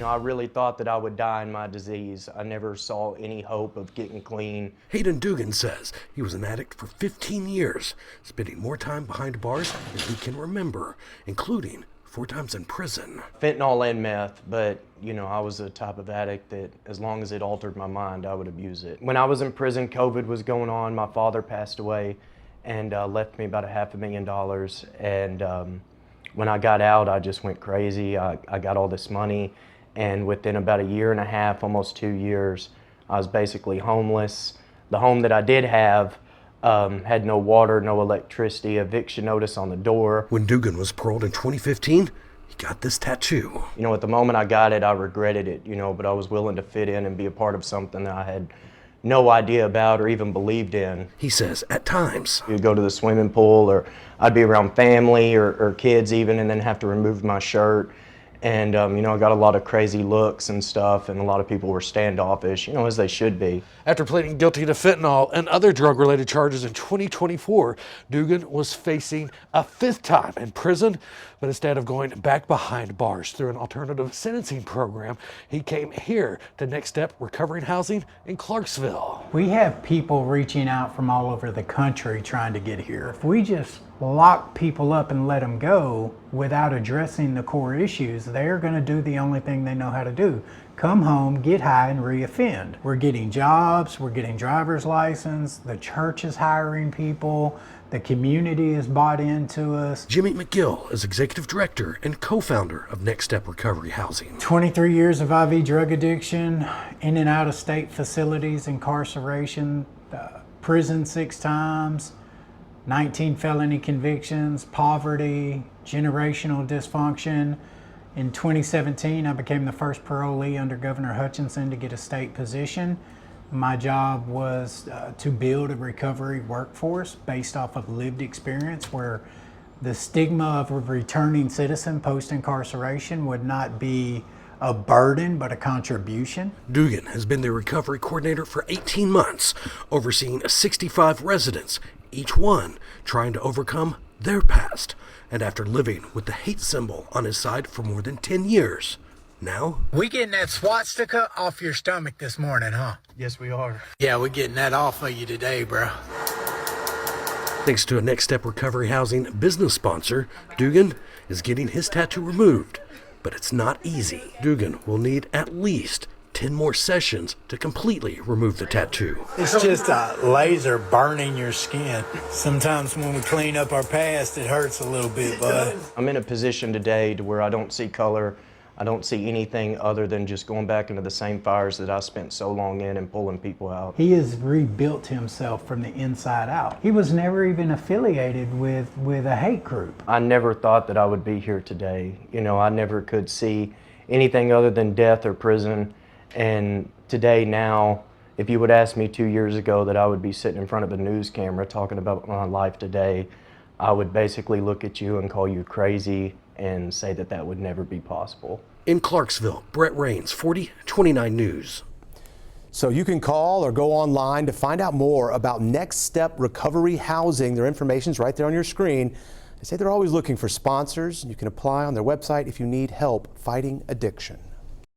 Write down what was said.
I really thought that I would die in my disease. I never saw any hope of getting clean. Hayden Dugan says he was an addict for 15 years, spending more time behind bars than he can remember, including 4 times in prison. Fentanyl and meth, but I was the type of addict that as long as it altered my mind, I would abuse it. When I was in prison, COVID was going on. My father passed away and left me about $500,000. And when I got out, I just went crazy. I got all this money, and within about 1.5 years, almost 2 years, I was basically homeless. The home that I did have had no water, no electricity, eviction notice on the door. When Dugan was paroled in 2015, he got this tattoo. At the moment I got it, I regretted it, but I was willing to fit in and be a part of something that I had no idea about or even believed in. He says at times, you'd go to the swimming pool, or I'd be around family or kids even, and then have to remove my shirt. And, I got a lot of crazy looks and stuff, and a lot of people were standoffish, as they should be. After pleading guilty to fentanyl and other drug-related charges in 2024, Dugan was facing a 5th time in prison, but instead of going back behind bars through an alternative sentencing program, he came here to Next Step Recovery Housing in Clarksville. We have people reaching out from all over the country trying to get here. If we just lock people up and let them go without addressing the core issues, they're going to do the only thing they know how to do: come home, get high, and reoffend. We're getting jobs, we're getting driver's license, the church is hiring people, the community is bought into us. Jimmy McGill is executive director and co-founder of Next Step Recovery Housing. 23 years of IV drug addiction, in and out of state facilities, incarceration, prison 6 times, 19 felony convictions, poverty, generational dysfunction. In 2017, I became the first parolee under Governor Hutchinson to get a state position. My job was to build a recovery workforce based off of lived experience, where the stigma of a returning citizen post-incarceration would not be a burden, but a contribution. Dugan has been the recovery coordinator for 18 months, overseeing 65 residents, each one trying to overcome their past. And after living with the hate symbol on his side for more than 10 years, now... We getting that swastika off your stomach this morning, huh? Yes, we are. Yeah, we're getting that off of you today, bro. Thanks to a Next Step Recovery Housing business sponsor, Dugan is getting his tattoo removed. But it's not easy. Dugan will need at least 10 more sessions to completely remove the tattoo. It's just a laser burning your skin. Sometimes when we clean up our past, it hurts a little bit, bud. I'm in a position today to where I don't see color. I don't see anything other than just going back into the same fires that I spent so long in and pulling people out. He has rebuilt himself from the inside out. He was never even affiliated with a hate group. I never thought that I would be here today. I never could see anything other than death or prison. And today, now, if you would ask me 2 years ago that I would be sitting in front of a news camera talking about my life today, I would basically look at you and call you crazy and say that that would never be possible. In Clarksville, Brett Rains, 4029 News. So you can call or go online to find out more about Next Step Recovery Housing. Their information's right there on your screen. They say they're always looking for sponsors. You can apply on their website if you need help fighting addiction.